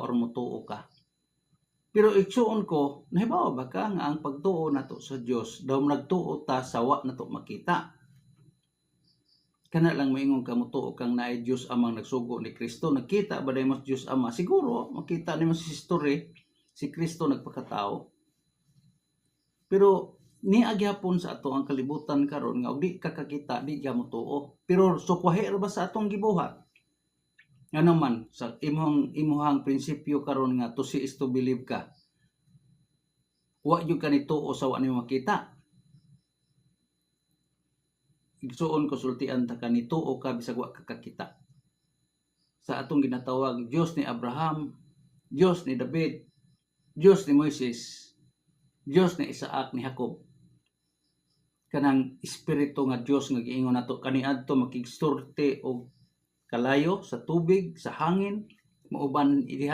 or mutuo ka. Pero igsuon ko, nahibawa ba ka nga ang pagtuo nato sa Dios daw nagtuo ta sa wa nato makita. Kana lang moingon ka mutuo kang naay Dios amang nagsugo ni Kristo, nakita ba day mas Dios Ama? Siguro makita nimo sa history si Kristo nagpakatao. Pero niya gyapon sa ato ang kalibutan karon nga di ka kakita, di ka mutuo. Pero sukwahe ra ba sa atong gibuhat? Nga naman sa imuhang prinsipyo karon nga to see is to believe ka. Wa jud ka nituo sa wa nimo makita. Igsuon ko sultian ta ka nituo ka bisag wa ka kakita. Sa atong ginatawag Dios ni Abraham, Dios ni David, Dios ni Moises, Dios ni Isaac, ni Jacob. Kanang espiritu nga Dios nga giingon nato kaniadto makigsorte og kalayo sa tubig, sa hangin, mauban diha